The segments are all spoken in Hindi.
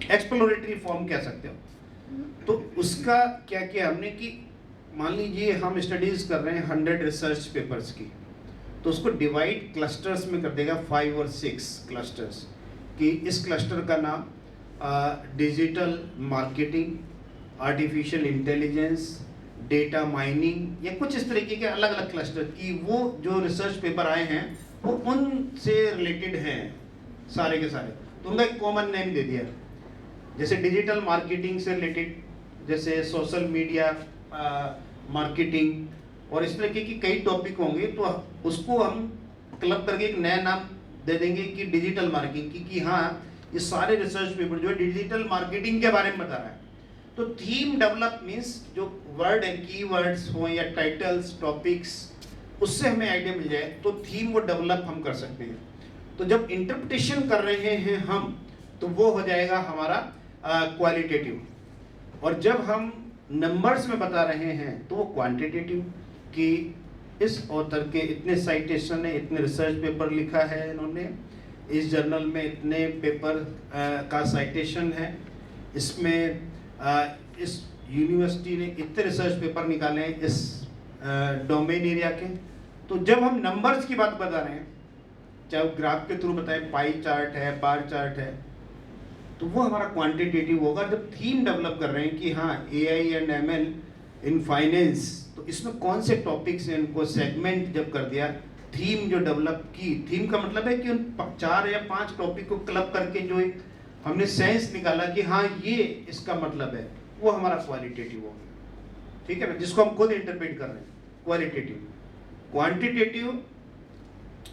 एक्सप्लोरेटरी फॉर्म कह सकते हो। तो उसका क्या किया हमने कि मान लीजिए हम स्टडीज कर रहे हैं 100 रिसर्च पेपर्स की, तो उसको डिवाइड क्लस्टर्स में कर देगा 5 और 6 क्लस्टर्स, कि इस क्लस्टर का नाम digital marketing, artificial intelligence, data mining, या कुछ इस तरीके के अलग अलग क्लस्टर की वो जो रिसर्च पेपर आए हैं वो उनसे रिलेटेड हैं सारे के सारे, तो उनका एक कॉमन नेम दे दिया। जैसे डिजिटल मार्केटिंग से रिलेटेड, जैसे सोशल मीडिया मार्केटिंग और इस तरीके की कई टॉपिक होंगे, तो उसको हम क्लब करके एक नया नाम दे देंगे कि डिजिटल मार्केटिंग कि हाँ ये सारे रिसर्च पेपर जो है डिजिटल मार्केटिंग के बारे में बता रहा है। तो थीम डेवलप मीन्स जो वर्ड है, कीवर्ड्स हो या टाइटल्स, टॉपिक्स, उससे हमें आइडिया मिल जाए तो थीम वो डेवलप हम कर सकते हैं। तो जब इंटरप्रिटेशन कर रहे हैं हम, तो वो हो जाएगा हमारा क्वालिटेटिव, और जब हम नंबर्स में बता रहे हैं तो वो क्वांटिटेटिव, कि इस ऑथर के इतने साइटेशन है, इतने रिसर्च पेपर लिखा है इन्होंने, इस जर्नल में इतने पेपर का साइटेशन है, इसमें इस यूनिवर्सिटी ने इतने रिसर्च पेपर निकाले हैं इस डोमेन एरिया के। तो जब हम नंबर्स की बात बता रहे हैं, चाहे वो ग्राफ के थ्रू बताएं, पाई चार्ट है, बार चार्ट है, तो वो हमारा क्वांटिटेटिव होगा। जब थीम डेवलप कर रहे हैं कि हाँ AI and ML in finance, तो इसमें कौन से टॉपिक्स हैं, इनको सेगमेंट जब कर दिया, थीम जो डेवलप की, थीम का मतलब है कि उन 4 या 5 टॉपिक को क्लब करके जो एक हमने सेंस निकाला कि हाँ ये इसका मतलब है, वो हमारा क्वालिटेटिव हो गया। ठीक है ना, जिसको हम खुद इंटरप्रेट कर रहे हैं। Qualitative, quantitative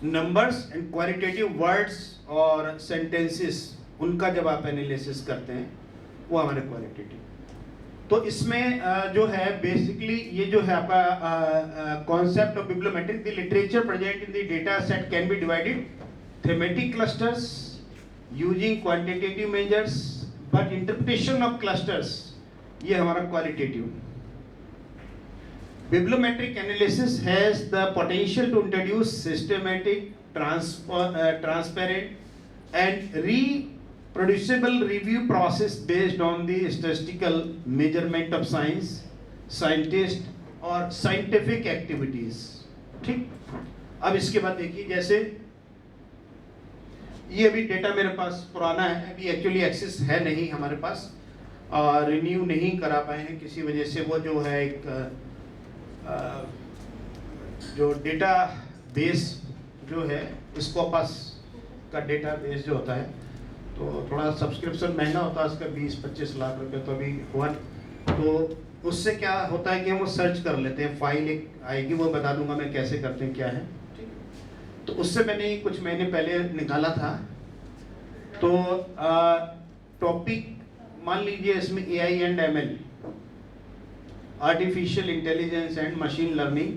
numbers and qualitative words और सेंटेंसेस, उनका जब आप एनालिसिस करते हैं वो हमारे क्वालिटेटिव। तो इसमें जो है बेसिकली ये जो है आपका concept of bibliometric, the literature present in the data set can be divided thematic clusters using quantitative measures, but interpretation of clusters ये हमारा qualitative. Bibliometric analysis has the potential to introduce systematic, transparent, and reproducible review process based on the statistical measurement of science, scientist और scientific activities। ठीक, अब इसके बाद देखिए, जैसे ये अभी डेटा मेरे पास पुराना है, अभी एक्चुअली एक्सेस है नहीं हमारे पास, रिन्यू नहीं करा पाए हैं किसी वजह से। वो जो है एक जो डेटा बेस जो है, स्कोपस का डेटा बेस जो होता है, तो थोड़ा सब्सक्रिप्शन महंगा होता है उसका, 20-25 लाख रुपए तो अभी हुआ। तो उससे क्या होता है कि हम वो सर्च कर लेते हैं, फाइल एक आएगी, वो बता दूंगा मैं कैसे करते हैं, क्या है। तो उससे मैंने कुछ महीने पहले निकाला था। तो टॉपिक मान लीजिए इसमें AI and ML, artificial intelligence and machine learning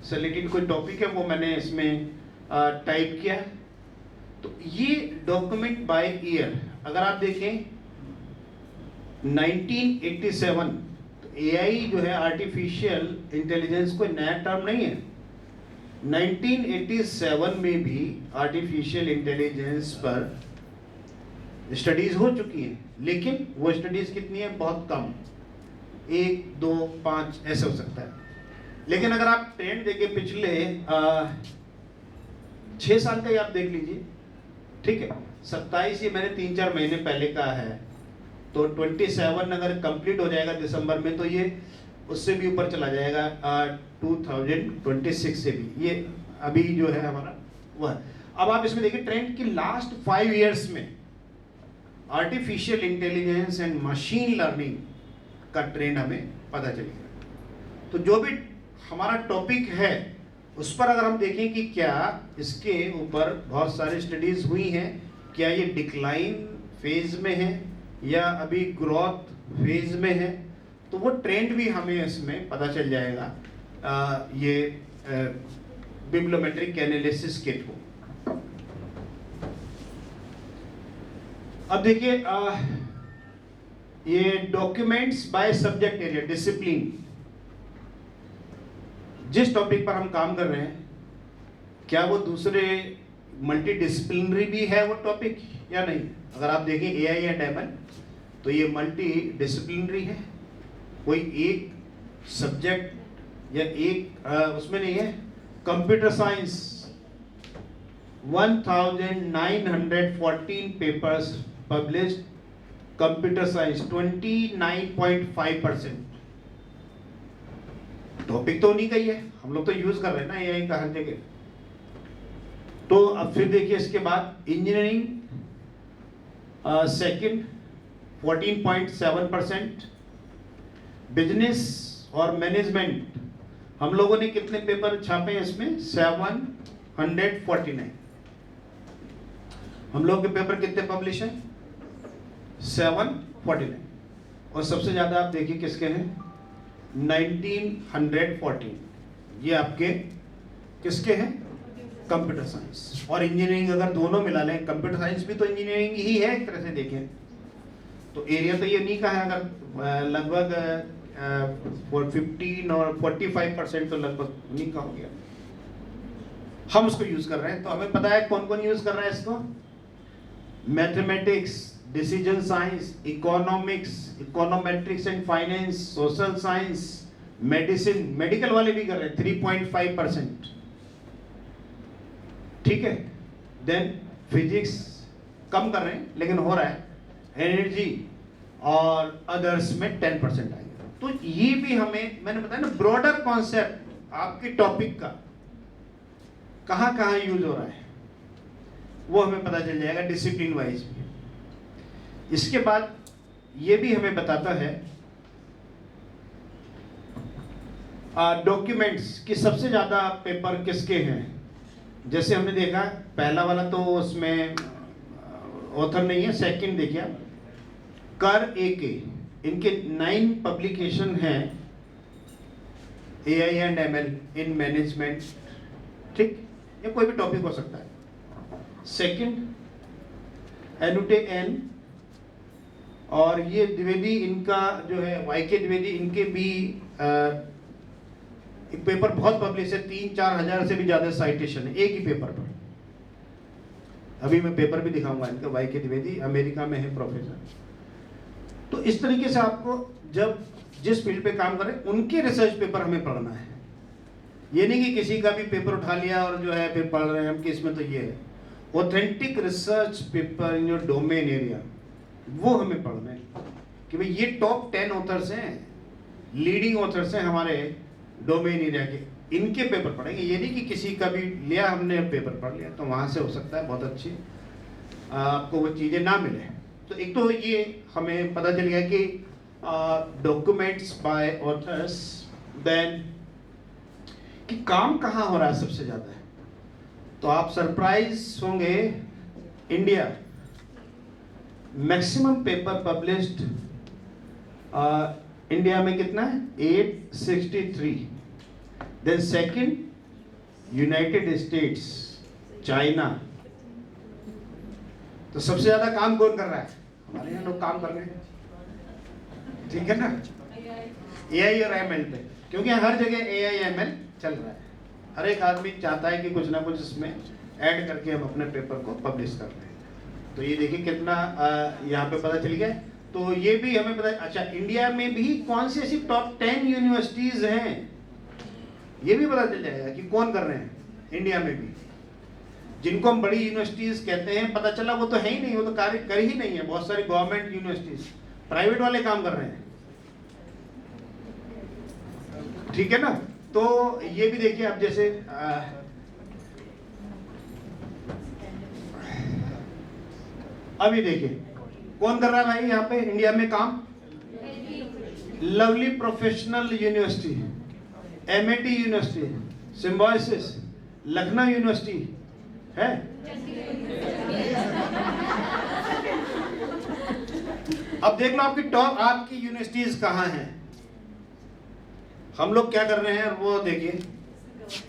से रिलेटेड कोई टॉपिक है, वो मैंने इसमें टाइप किया। तो ये डॉक्यूमेंट बाय ईयर अगर आप देखें 1987, तो AI जो है आर्टिफिशियल इंटेलिजेंस कोई नया टर्म नहीं है। 1987 में भी आर्टिफिशियल इंटेलिजेंस पर स्टडीज हो चुकी हैं, लेकिन वो स्टडीज कितनी है, बहुत कम, 1, 2, 5 ऐसे हो सकता है। लेकिन अगर आप ट्रेंड देखें पिछले 6 साल का ही आप देख लीजिए, ठीक है, 27 ये मैंने 3-4 महीने पहले का है, तो 27 अगर कंप्लीट हो जाएगा दिसंबर में, तो ये उससे भी ऊपर चला जाएगा 2026 से भी, ये अभी जो है हमारा वो है। अब आप इसमें देखिए ट्रेंड की लास्ट 5 इयर्स में artificial intelligence and machine learning का ट्रेंड हमें पता चलेगा। तो जो भी हमारा टॉपिक है उस पर अगर हम देखें कि क्या इसके ऊपर बहुत सारी स्टडीज हुई हैं, क्या ये डिक्लाइन फेज में है या अभी ग्रोथ फेज में है, तो वो ट्रेंड भी हमें इसमें पता चल जाएगा ये बिब्लियोमेट्रिक एनालिसिस के थ्रू। अब देखिए ये documents by subject area discipline, जिस टॉपिक पर हम काम कर रहे हैं क्या वो दूसरे मल्टी डिसिप्लिनरी भी है वो टॉपिक या नहीं। अगर आप देखें AI एंड ML, तो ये मल्टी डिसिप्लिनरी है, कोई एक सब्जेक्ट या एक उसमें नहीं है। Computer science 1914 papers published, computer science 29.5%। Topic तो उन्हीं का ही है, हम लोग तो यूज कर रहे हैं ना एआई का हर जगह। तो अब फिर देखिए इसके बाद इंजीनियरिंग सेकंड 14.7%, बिजनेस और मैनेजमेंट हम लोगों ने कितने पेपर छापे हैं इसमें 749। हम लोग के पेपर कितने पब्लिश हैं 749। और सबसे ज्यादा आप देखिए किसके हैं 1914, ये आपके किसके हैं कंप्यूटर साइंस और इंजीनियरिंग। अगर दोनों मिला लें, कंप्यूटर साइंस भी तो इंजीनियरिंग ही है एक तरह से देखें तो एरिया तो ये नहीं का है। अगर लगभग 15 और 45% तो लगभग नहीं का हो गया। हम उसको यूज कर रहे हैं, तो हमें पता है कौन कौन यूज कर रहा है इसको। Mathematics, decision science, economics, econometrics and finance, social science, medicine, medical वाले भी कर रहे हैं 3.5%, ठीक है। देन फिजिक्स कम कर रहे हैं लेकिन हो रहा है, एनर्जी और अदर्स में 10% आएगा। तो ये भी हमें, मैंने बताया ना, ब्रॉडर कॉन्सेप्ट आपके टॉपिक का कहां कहां यूज हो रहा है वो हमें पता चल जाएगा डिसिप्लिन वाइज भी। इसके बाद ये भी हमें बताता है डॉक्यूमेंट्स कि सबसे ज्यादा पेपर किसके हैं। जैसे हमने देखा पहला वाला तो उसमें ऑथर नहीं है। सेकंड देखिए कर AK, इनके 9 पब्लिकेशन हैं, AI and ML in management, ठीक, ये कोई भी टॉपिक हो सकता है। सेकंड एनुटे N, और ये द्विवेदी, इनका जो है YK द्विवेदी, इनके भी एक पेपर बहुत पब्लिश है, 3-4 हजार से भी ज्यादा साइटेशन है एक ही पेपर पर। अभी मैं पेपर भी दिखाऊंगा इनका, YK द्विवेदी अमेरिका में है प्रोफेसर। तो इस तरीके से आपको जब जिस फील्ड पे काम करें उनके रिसर्च पेपर हमें पढ़ना है। ये नहीं कि किसी का भी पेपर उठा लिया और जो है फिर पढ़ रहे हैं हम कि इसमें तो ये है। Authentic research paper in your domain area, वो हमें पढ़ना है कि भाई ये टॉप 10 ऑथर्स हैं, लीडिंग ऑथर्स हैं हमारे डोमेन एरिया के, इनके पेपर पढ़ेंगे। ये नहीं कि किसी का भी लिया हमने पेपर पढ़ लिया, तो वहाँ से हो सकता है बहुत अच्छी आपको वो चीज़ें ना मिले। तो एक तो ये हमें पता चल गया कि डॉक्यूमेंट्स बाय ऑथर्स, देन कि काम कहाँ हो रहा है सबसे ज़्यादा है। तो आप सरप्राइज होंगे, India maximum paper published India में कितना है 863। Then second United States, China. तो सबसे ज्यादा काम कौन कर रहा है, हमारे यहाँ लोग काम कर रहे हैं, ठीक है ना, AI और ML पे, क्योंकि हर जगह AI ML चल रहा है। हर एक आदमी चाहता है कि कुछ ना कुछ इसमें ऐड करके हम अपने पेपर को पब्लिश कर रहे हैं। तो ये देखिए कितना यहाँ पे पता चल गया। तो ये भी हमें पता, अच्छा इंडिया में भी कौन सी ऐसी टॉप 10 यूनिवर्सिटीज हैं ये भी पता चल जाएगा कि कौन कर रहे हैं इंडिया में भी। जिनको हम बड़ी यूनिवर्सिटीज कहते हैं, पता चला वो तो है ही नहीं, वो तो कार्य कर ही नहीं है। बहुत सारी गवर्नमेंट यूनिवर्सिटीज, प्राइवेट वाले काम कर रहे हैं, ठीक है ना। तो ये भी देखिए अब जैसे अभी देखिए कौन कर रहा है भाई यहाँ पे इंडिया में काम, lovely professional university, MIT university, symbiosis, Lucknow university है। अब देख लो आपकी टॉप, आपकी यूनिवर्सिटीज कहाँ हैं। हम लोग क्या कर रहे हैं वो देखिए,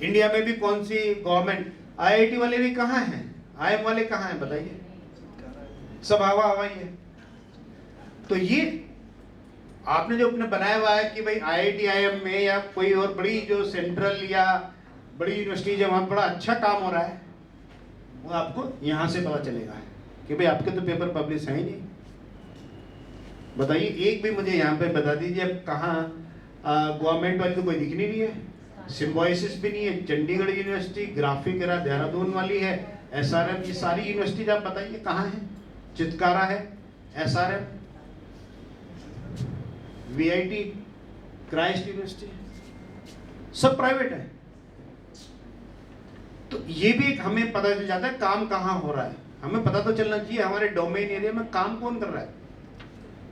इंडिया में भी कौन सी गवर्नमेंट, IIT वाले भी कहाँ हैं, IIM वाले कहाँ हैं बताइए, सब हवा हवा ही है। तो ये आपने जो अपने बनाया हुआ है कि भाई IIT IIM में या कोई और बड़ी जो सेंट्रल या बड़ी यूनिवर्सिटी है वहाँ बड़ा अच्छा काम हो रहा है, वो आपको यहाँ से पता चलेगा कि भाई आपके तो पेपर पब्लिश है ही नहीं। बताइए, एक भी मुझे यहाँ पे बता दीजिए अब कहाँ गवर्नमेंट वाली तो कोई दिखनी नहीं है, सिम्बोसिस भी नहीं है, Chandigarh university, graphic era Dehradun वाली है, SRM, ये सारी यूनिवर्सिटीज आप बताइए कहाँ है? चितकारा है, SRM, VIT, क्राइस्ट यूनिवर्सिटी, सब प्राइवेट है। तो ये भी एक हमें पता चल जाता है काम कहाँ हो रहा है। हमें पता तो चलना चाहिए हमारे डोमेन एरिया में काम कौन कर रहा है।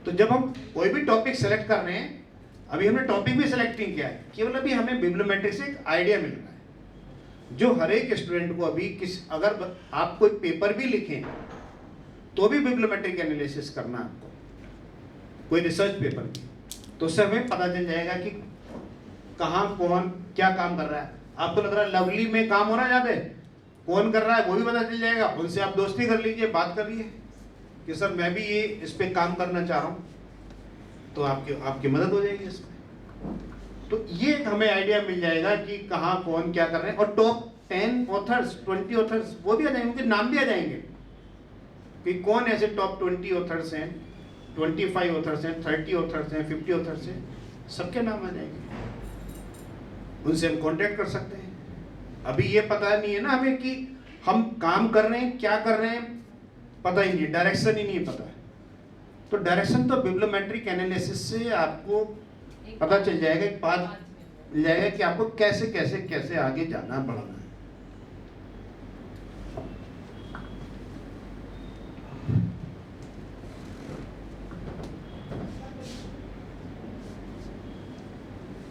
तो जब हम कोई भी टॉपिक सेलेक्ट कर रहे हैं, अभी हमने टॉपिक भी सेलेक्ट नहीं किया है, केवल अभी हमें बिब्लियोमेट्रिक से एक आइडिया मिल रहा है जो हर एक स्टूडेंट को अभी अगर आप कोई पेपर भी लिखें तो भी बिब्लियोमेट्रिक एनालिसिस करना है आपको, कोई रिसर्च पेपर की, तो उससे हमें पता चल जाएगा कि कहाँ कौन क्या काम कर रहा है। आपको लग रहा है लवली में काम हो रहा है, ज्यादा कौन कर रहा है वो भी पता चल जाएगा। उनसे आप दोस्ती कर लीजिए, बात करिए कि सर मैं भी ये इस पे काम करना चाह रहा हूँ, तो आपकी मदद हो जाएगी इसमें। तो ये हमें आइडिया मिल जाएगा कि कहाँ कौन क्या कर रहे हैं। और टॉप 10 ऑथर्स, 20 ऑथर्स वो भी आ जाएंगे, उनके नाम भी आ जाएंगे कि कौन ऐसे टॉप 20 ऑथर्स हैं, 25 ऑथर्स हैं, 30 ऑथर्स हैं, 50 ऑथर्स हैं, सबके नाम आ जाएंगे। उनसे हम कांटेक्ट कर सकते हैं। अभी ये पता नहीं है ना हमें कि हम काम कर रहे हैं, क्या कर रहे हैं, पता ही नहीं, डायरेक्शन ही नहीं पता है। तो डायरेक्शन तो बिब्लियोमेट्रिक एनालिसिस से आपको पता चल जाएगा, एक बात मिल जाएगा कि आपको कैसे कैसे कैसे आगे जाना बढ़ना है।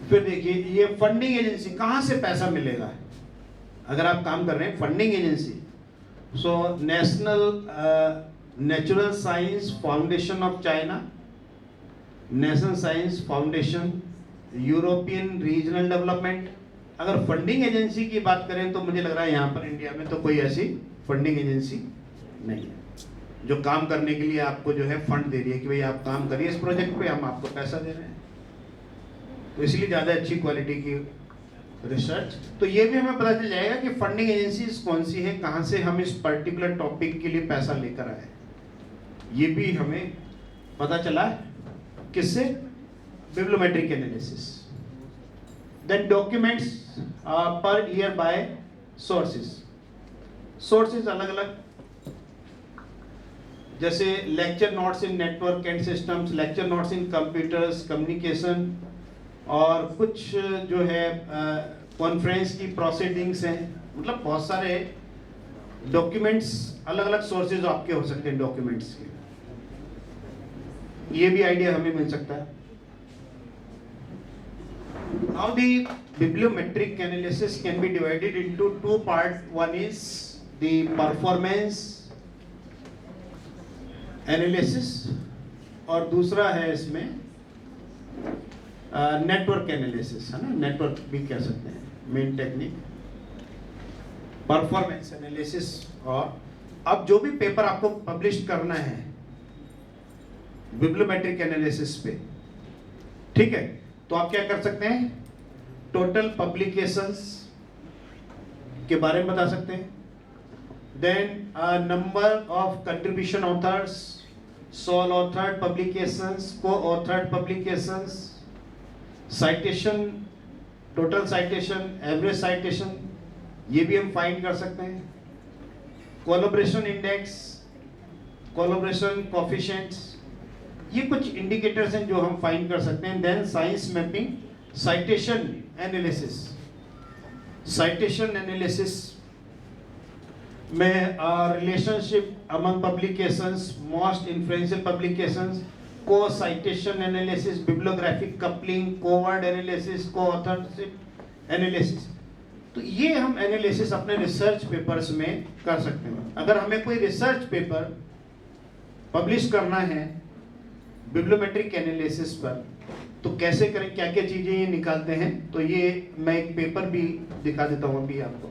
फिर देखिए ये फंडिंग एजेंसी, कहां से पैसा मिलेगा अगर आप काम कर रहे हैं funding agency. So national natural science foundation of China, national science foundation, European regional development. अगर फंडिंग एजेंसी की बात करें तो मुझे लग रहा है यहाँ पर इंडिया में तो कोई ऐसी फंडिंग एजेंसी नहीं है जो काम करने के लिए आपको जो है फंड दे रही है कि भाई आप काम करिए इस प्रोजेक्ट पे, हम आपको पैसा दे रहे हैं। तो इसलिए ज़्यादा अच्छी क्वालिटी की रिसर्च, तो ये भी हमें पता चल जाएगा कि फंडिंग एजेंसीज कौन सी है, कहाँ से हम इस पर्टिकुलर टॉपिक के लिए पैसा लेकर आए, ये भी हमें पता चला। किससे? Bibliometric analysis. Then documents per year by sources. Sources अलग अलग, जैसे lecture notes in network and systems, lecture notes in computers communication, और कुछ जो है कॉन्फ्रेंस की प्रोसीडिंग्स हैं। मतलब बहुत सारे डॉक्यूमेंट्स, अलग अलग सोर्सेज आपके हो सकते हैं डॉक्यूमेंट्स के, ये भी आइडिया हमें मिल सकता है। Now the bibliometric analysis can be divided into two parts. One is the performance analysis और दूसरा है इसमें नेटवर्क एनालिसिस, है ना, नेटवर्क भी कह सकते हैं, मेन टेक्निक परफॉर्मेंस एनालिसिस। और अब जो भी पेपर आपको पब्लिश करना है बिब्लियोमेट्रिक एनालिसिस पे, ठीक है, तो आप क्या कर सकते हैं, टोटल पब्लिकेशंस के बारे में बता सकते हैं, then number of contribution authors, sole authored publications, coauthored publications, citation, total citation, average citation, ये भी हम फाइंड कर सकते हैं, कोलैबोरेशन इंडेक्स, कोलैबोरेशन कोफिशिएंट्स, ये कुछ इंडिकेटर्स हैं जो हम फाइंड कर सकते हैं। Then science mapping, citation analysis, citation analysis में relationship among publications, most influential publications, cocitation analysis, bibliographic coupling, coword analysis, coauthorship analysis. तो ये हम एनालिसिस अपने रिसर्च पेपर्स में कर सकते हैं। अगर हमें कोई रिसर्च पेपर पब्लिश करना है बिब्लियोमेट्रिक एनालिसिस पर, तो कैसे करें, क्या क्या चीजें ये निकालते हैं, तो ये मैं एक पेपर भी दिखा देता हूँ अभी आपको।